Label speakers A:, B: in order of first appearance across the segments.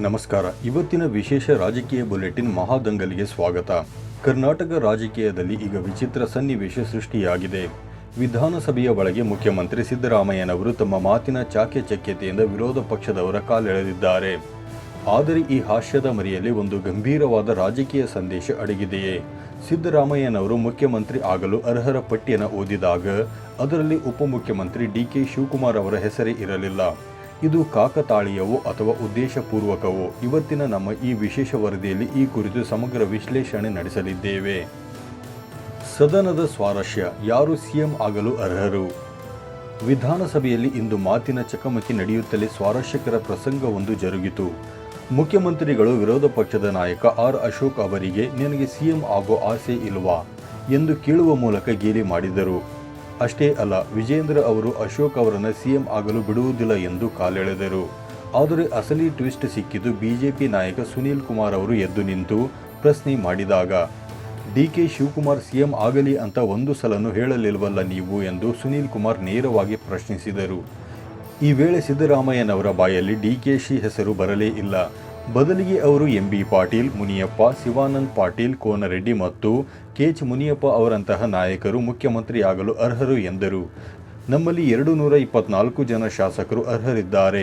A: ನಮಸ್ಕಾರ. ಇವತ್ತಿನ ವಿಶೇಷ ರಾಜಕೀಯ ಬುಲೆಟಿನ್ ಮಹಾದಂಗಲ್ಗೆ ಸ್ವಾಗತ. ಕರ್ನಾಟಕ ರಾಜಕೀಯದಲ್ಲಿ ಈಗ ವಿಚಿತ್ರ ಸನ್ನಿವೇಶ ಸೃಷ್ಟಿಯಾಗಿದೆ. ವಿಧಾನಸಭೆಯ ಒಳಗೆ ಮುಖ್ಯಮಂತ್ರಿ ಸಿದ್ದರಾಮಯ್ಯನವರು ತಮ್ಮ ಮಾತಿನ ಚಾಕಚಕ್ಯತೆಯಿಂದ ವಿರೋಧ ಪಕ್ಷದವರ ಕಾಲೆಳೆದಿದ್ದಾರೆ. ಆದರೆ ಈ ಹಾಸ್ಯದ ಮರೆಯಲ್ಲಿ ಒಂದು ಗಂಭೀರವಾದ ರಾಜಕೀಯ ಸಂದೇಶ ಅಡಗಿದೆಯೇ? ಸಿದ್ದರಾಮಯ್ಯನವರು ಮುಖ್ಯಮಂತ್ರಿ ಆಗಲು ಅರ್ಹರ ಪಟ್ಟಿಯನ್ನು ಓದಿದಾಗ ಅದರಲ್ಲಿ ಉಪಮುಖ್ಯಮಂತ್ರಿ ಡಿ.ಕೆ. ಶಿವಕುಮಾರ್ ಅವರ ಹೆಸರೇ ಇರಲಿಲ್ಲ. ಇದು ಕಾಕತಾಳೀಯವೋ ಅಥವಾ ಉದ್ದೇಶಪೂರ್ವಕವೋ? ಇವತ್ತಿನ ನಮ್ಮ ಈ ವಿಶೇಷ ವರದಿಯಲ್ಲಿ ಈ ಕುರಿತು ಸಮಗ್ರ ವಿಶ್ಲೇಷಣೆ ನಡೆಸಲಿದ್ದೇವೆ. ಸದನದ ಸ್ವಾರಸ್ಯ: ಯಾರು ಸಿಎಂ ಆಗಲು ಅರ್ಹರು? ವಿಧಾನಸಭೆಯಲ್ಲಿ ಇಂದು ಮಾತಿನ ಚಕಮಕಿ ನಡೆಯುತ್ತಲೇ ಸ್ವಾರಸ್ಯಕರ ಪ್ರಸಂಗವೊಂದು ಜರುಗಿತು. ಮುಖ್ಯಮಂತ್ರಿಗಳು ವಿರೋಧ ಪಕ್ಷದ ನಾಯಕ ಆರ್. ಅಶೋಕ್ ಅವರಿಗೆ "ನಿನಗೆ ಸಿಎಂ ಆಗೋ ಆಸೆ ಇಲ್ವಾ?" ಎಂದು ಕೇಳುವ ಮೂಲಕ ಗೇಲಿ ಮಾಡಿದರು. ಅಷ್ಟೇ ಅಲ್ಲ, ವಿಜೇಂದ್ರ ಅವರು ಅಶೋಕ್ ಅವರನ್ನು ಸಿಎಂ ಆಗಲು ಬಿಡುವುದಿಲ್ಲ ಎಂದು ಕಾಲೆಳೆದರು. ಆದರೆ ಅಸಲಿ ಟ್ವಿಸ್ಟ್ ಸಿಕ್ಕಿದ್ದು ಬಿಜೆಪಿ ನಾಯಕ ಸುನೀಲ್ ಕುಮಾರ್ ಅವರು ಎದ್ದು ನಿಂತು ಪ್ರಶ್ನೆ ಮಾಡಿದಾಗ. ಡಿ.ಕೆ. ಶಿವಕುಮಾರ್ ಸಿಎಂ ಆಗಲಿ ಅಂತ ಒಂದು ಸಲನೂ ಹೇಳಲಿಲ್ವಲ್ಲ ನೀವು ಎಂದು ಸುನೀಲ್ ಕುಮಾರ್ ನೇರವಾಗಿ ಪ್ರಶ್ನಿಸಿದರು. ಈ ವೇಳೆ ಸಿದ್ದರಾಮಯ್ಯನವರ ಬಾಯಲ್ಲಿ ಡಿ.ಕೆ.ಶಿ ಹೆಸರು ಬರಲೇ ಇಲ್ಲ. ಬದಲಿಗೆ ಅವರು ಎಂ.ಬಿ. ಪಾಟೀಲ್, ಮುನಿಯಪ್ಪ, ಶಿವಾನಂದ ಪಾಟೀಲ್, ಕೋನರೆಡ್ಡಿ ಮತ್ತು ಕೆ.ಎಚ್. ಮುನಿಯಪ್ಪ ಅವರಂತಹ ನಾಯಕರು ಮುಖ್ಯಮಂತ್ರಿಯಾಗಲು ಅರ್ಹರು ಎಂದರು. ನಮ್ಮಲ್ಲಿ 224 ಜನ ಶಾಸಕರು ಅರ್ಹರಿದ್ದಾರೆ,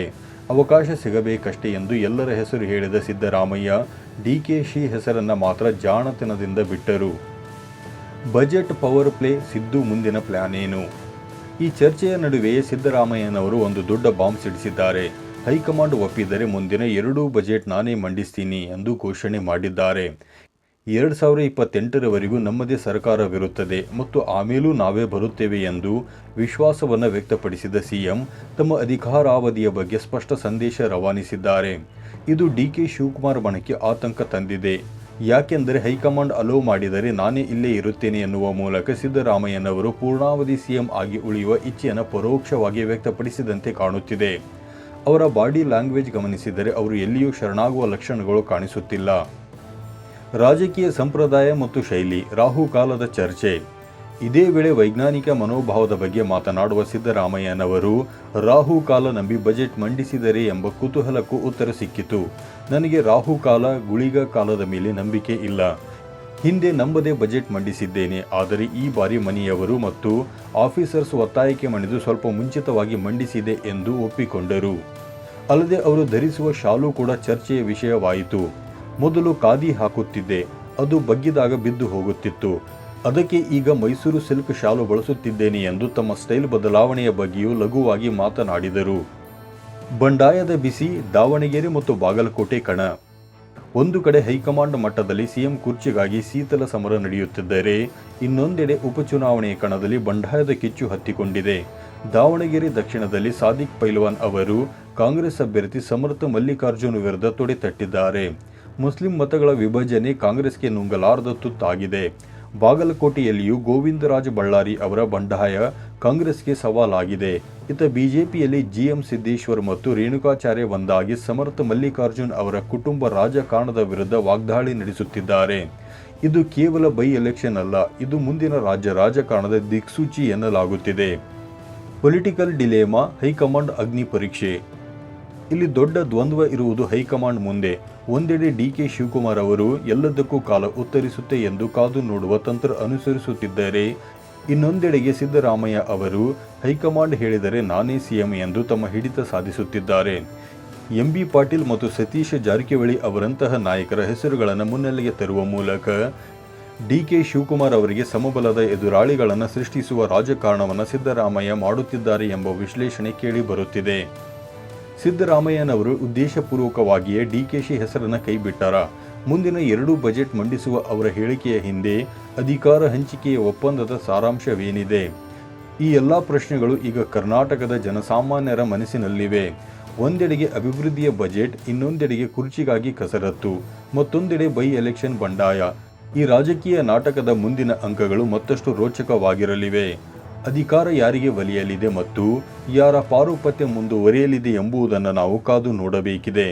A: ಅವಕಾಶ ಸಿಗಬೇಕಷ್ಟೇ ಎಂದು ಎಲ್ಲರ ಹೆಸರು ಹೇಳಿದ ಸಿದ್ದರಾಮಯ್ಯ ಡಿ.ಕೆ.ಶಿ ಹೆಸರನ್ನು ಮಾತ್ರ ಜಾಣತನದಿಂದ ಬಿಟ್ಟರು. ಬಜೆಟ್ ಪವರ್ ಪ್ಲೇ, ಸಿದ್ದು ಮುಂದಿನ ಪ್ಲಾನ್ ಏನು? ಈ ಚರ್ಚೆಯ ನಡುವೆಯೇ ಸಿದ್ದರಾಮಯ್ಯನವರು ಒಂದು ದೊಡ್ಡ ಬಾಂಬ್ ಸಿಡಿಸಿದ್ದಾರೆ. ಹೈಕಮಾಂಡ್ ಒಪ್ಪಿದರೆ ಮುಂದಿನ 2 ಬಜೆಟ್ ನಾನೇ ಮಂಡಿಸ್ತೀನಿ ಎಂದು ಘೋಷಣೆ ಮಾಡಿದ್ದಾರೆ. 2028ರವರೆಗೂ ನಮ್ಮದೇ ಸರ್ಕಾರವಿರುತ್ತದೆ ಮತ್ತು ಆಮೇಲೂ ನಾವೇ ಬರುತ್ತೇವೆ ಎಂದು ವಿಶ್ವಾಸವನ್ನು ವ್ಯಕ್ತಪಡಿಸಿದ ಸಿಎಂ ತಮ್ಮ ಅಧಿಕಾರಾವಧಿಯ ಬಗ್ಗೆ ಸ್ಪಷ್ಟ ಸಂದೇಶ ರವಾನಿಸಿದ್ದಾರೆ. ಇದು ಡಿ.ಕೆ. ಶಿವಕುಮಾರ್ ಬಣಕ್ಕೆ ಆತಂಕ ತಂದಿದೆ. ಯಾಕೆಂದರೆ ಹೈಕಮಾಂಡ್ ಅಲೋ ಮಾಡಿದರೆ ನಾನೇ ಇಲ್ಲೇ ಇರುತ್ತೇನೆ ಎನ್ನುವ ಮೂಲಕ ಸಿದ್ದರಾಮಯ್ಯನವರು ಪೂರ್ಣಾವಧಿ ಸಿಎಂ ಆಗಿ ಉಳಿಯುವ ಇಚ್ಛೆಯನ್ನು ಪರೋಕ್ಷವಾಗಿ ವ್ಯಕ್ತಪಡಿಸಿದಂತೆ ಕಾಣುತ್ತಿದೆ. ಅವರ ಬಾಡಿ ಲ್ಯಾಂಗ್ವೇಜ್ ಗಮನಿಸಿದರೆ ಅವರು ಎಲ್ಲಿಯೂ ಶರಣಾಗುವ ಲಕ್ಷಣಗಳು ಕಾಣಿಸುತ್ತಿಲ್ಲ. ರಾಜಕೀಯ ಸಂಪ್ರದಾಯ ಮತ್ತು ಶೈಲಿ, ರಾಹುಕಾಲದ ಚರ್ಚೆ. ಇದೇ ವೇಳೆ ವೈಜ್ಞಾನಿಕ ಮನೋಭಾವದ ಬಗ್ಗೆ ಮಾತನಾಡುವ ಸಿದ್ದರಾಮಯ್ಯನವರು ರಾಹುಕಾಲ ನಂಬಿ ಬಜೆಟ್ ಮಂಡಿಸಿದರೆ ಎಂಬ ಕುತೂಹಲಕ್ಕೂ ಉತ್ತರ ಸಿಕ್ಕಿತು. ನನಗೆ ರಾಹುಕಾಲ, ಗುಳಿಗ ಕಾಲದ ಮೇಲೆ ನಂಬಿಕೆ ಇಲ್ಲ. ಹಿಂದೆ ನಂಬದೇ ಬಜೆಟ್ ಮಂಡಿಸಿದ್ದೇನೆ. ಆದರೆ ಈ ಬಾರಿ ಮನೆಯವರು ಮತ್ತು ಆಫೀಸರ್ಸ್ ಒತ್ತಾಯಕ್ಕೆ ಮಣಿದು ಸ್ವಲ್ಪ ಮುಂಚಿತವಾಗಿ ಮಂಡಿಸಿದೆ ಎಂದು ಒಪ್ಪಿಕೊಂಡರು. ಅಲ್ಲದೆ ಅವರು ಧರಿಸುವ ಶಾಲು ಕೂಡ ಚರ್ಚೆಯ ವಿಷಯವಾಯಿತು. ಮೊದಲು ಖಾದಿ ಹಾಕುತ್ತಿದ್ದೆ, ಅದು ಬಗ್ಗಿದಾಗ ಬಿದ್ದು ಹೋಗುತ್ತಿತ್ತು. ಅದಕ್ಕೆ ಈಗ ಮೈಸೂರು ಸಿಲ್ಕ್ ಶಾಲು ಬಳಸುತ್ತಿದ್ದೇನೆ ಎಂದು ತಮ್ಮ ಸ್ಟೈಲ್ ಬದಲಾವಣೆಯ ಬಗ್ಗೆಯೂ ಲಘುವಾಗಿ ಮಾತನಾಡಿದರು. ಬಂಡಾಯದ ಬಿಸಿ, ದಾವಣಗೆರೆ ಮತ್ತು ಬಾಗಲಕೋಟೆ ಕಣ. ಒಂದು ಕಡೆ ಹೈಕಮಾಂಡ್ ಮಟ್ಟದಲ್ಲಿ ಸಿಎಂ ಕುರ್ಚಿಗಾಗಿ ಶೀತಲ ಸಮರ ನಡೆಯುತ್ತಿದ್ದರೆ ಇನ್ನೊಂದೆಡೆ ಉಪಚುನಾವಣೆಯ ಕಣದಲ್ಲಿ ಬಂಡಾಯದ ಕಿಚ್ಚು ಹತ್ತಿಕೊಂಡಿದೆ. ದಾವಣಗೆರೆ ದಕ್ಷಿಣದಲ್ಲಿ ಸಾದಿಕ್ ಪೈಲ್ವಾನ್ ಅವರು ಕಾಂಗ್ರೆಸ್ ಅಭ್ಯರ್ಥಿ ಸಮರ್ಥ ಮಲ್ಲಿಕಾರ್ಜುನ್ ವಿರುದ್ಧ ತೊಡೆತಟ್ಟಿದ್ದಾರೆ. ಮುಸ್ಲಿಂ ಮತಗಳ ವಿಭಜನೆ ಕಾಂಗ್ರೆಸ್ಗೆ ನುಂಗಲಾರದ ತುತ್ತಾಗಿದೆ. ಬಾಗಲಕೋಟೆಯಲ್ಲಿಯೂ ಗೋವಿಂದರಾಜ ಬಳ್ಳಾರಿ ಅವರ ಬಂಡಾಯ ಕಾಂಗ್ರೆಸ್ಗೆ ಸವಾಲಾಗಿದೆ. ಇತ್ತ ಬಿಜೆಪಿಯಲ್ಲಿ ಜಿಎಂ ಸಿದ್ದೇಶ್ವರ್ ಮತ್ತು ರೇಣುಕಾಚಾರ್ಯ ಒಂದಾಗಿ ಸಮರ್ಥ ಮಲ್ಲಿಕಾರ್ಜುನ್ ಅವರ ಕುಟುಂಬ ರಾಜಕಾರಣದ ವಿರುದ್ಧ ವಾಗ್ದಾಳಿ ನಡೆಸುತ್ತಿದ್ದಾರೆ. ಇದು ಕೇವಲ ಬೈ ಎಲೆಕ್ಷನ್ ಅಲ್ಲ, ಇದು ಮುಂದಿನ ರಾಜ್ಯ ರಾಜಕಾರಣದ ದಿಕ್ಸೂಚಿ ಎನ್ನಲಾಗುತ್ತಿದೆ. ಪೊಲಿಟಿಕಲ್ ಡಿಲೇಮಾ, ಹೈಕಮಾಂಡ್ ಅಗ್ನಿ ಪರೀಕ್ಷೆ. ಇಲ್ಲಿ ದೊಡ್ಡ ದ್ವಂದ್ವ ಇರುವುದು ಹೈಕಮಾಂಡ್ ಮುಂದೆ. ಒಂದೆಡೆ ಡಿ.ಕೆ. ಶಿವಕುಮಾರ್ ಅವರು ಎಲ್ಲದಕ್ಕೂ ಕಾಲ ಉತ್ತರಿಸುತ್ತೆ ಎಂದು ಕಾದು ನೋಡುವ ತಂತ್ರ ಅನುಸರಿಸುತ್ತಿದ್ದರೆ, ಇನ್ನೊಂದೆಡೆಗೆ ಸಿದ್ದರಾಮಯ್ಯ ಅವರು ಹೈಕಮಾಂಡ್ ಹೇಳಿದರೆ ನಾನೇ ಸಿಎಂ ಎಂದು ತಮ್ಮ ಹಿಡಿತ ಸಾಧಿಸುತ್ತಿದ್ದಾರೆ. ಎಂ.ಬಿ. ಪಾಟೀಲ್ ಮತ್ತು ಸತೀಶ್ ಜಾರಕಿಹೊಳಿ ಅವರಂತಹ ನಾಯಕರ ಹೆಸರುಗಳನ್ನು ಮುನ್ನೆಲೆಗೆ ತರುವ ಮೂಲಕ ಡಿ.ಕೆ. ಶಿವಕುಮಾರ್ ಅವರಿಗೆ ಸಮಬಲದ ಎದುರಾಳಿಗಳನ್ನು ಸೃಷ್ಟಿಸುವ ರಾಜಕಾರಣವನ್ನು ಸಿದ್ದರಾಮಯ್ಯ ಮಾಡುತ್ತಿದ್ದಾರೆ ಎಂಬ ವಿಶ್ಲೇಷಣೆ ಕೇಳಿ ಬರುತ್ತಿದೆ. ಸಿದ್ದರಾಮಯ್ಯನವರು ಉದ್ದೇಶಪೂರ್ವಕವಾಗಿಯೇ ಡಿ.ಕೆ.ಶಿ ಹೆಸರನ್ನು ಕೈಬಿಟ್ಟಾರ? ಮುಂದಿನ 2 ಬಜೆಟ್ ಮಂಡಿಸುವ ಅವರ ಹೇಳಿಕೆಯ ಹಿಂದೆ ಅಧಿಕಾರ ಹಂಚಿಕೆಯ ಒಪ್ಪಂದದ ಸಾರಾಂಶವೇನಿದೆ? ಈ ಎಲ್ಲ ಪ್ರಶ್ನೆಗಳು ಈಗ ಕರ್ನಾಟಕದ ಜನಸಾಮಾನ್ಯರ ಮನಸ್ಸಿನಲ್ಲಿವೆ. ಒಂದೆಡೆಗೆ ಅಭಿವೃದ್ಧಿಯ ಬಜೆಟ್, ಇನ್ನೊಂದೆಡೆಗೆ ಕುರ್ಚಿಗಾಗಿ ಕಸರತ್ತು, ಮತ್ತೊಂದೆಡೆ ಬೈ ಎಲೆಕ್ಷನ್ ಬಂಡಾಯ. ಈ ರಾಜಕೀಯ ನಾಟಕದ ಮುಂದಿನ ಅಂಕಗಳು ಮತ್ತಷ್ಟು ರೋಚಕವಾಗಿರಲಿವೆ. ಅಧಿಕಾರ ಯಾರಿಗೆ ಒಲಿಯಲಿದೆ ಮತ್ತು ಯಾರ ಪಾರುಪತ್ಯ ಮುಂದುವರಿಯಲಿದೆ ಎಂಬುದನ್ನು ನಾವು ಕಾದು ನೋಡಬೇಕಿದೆ.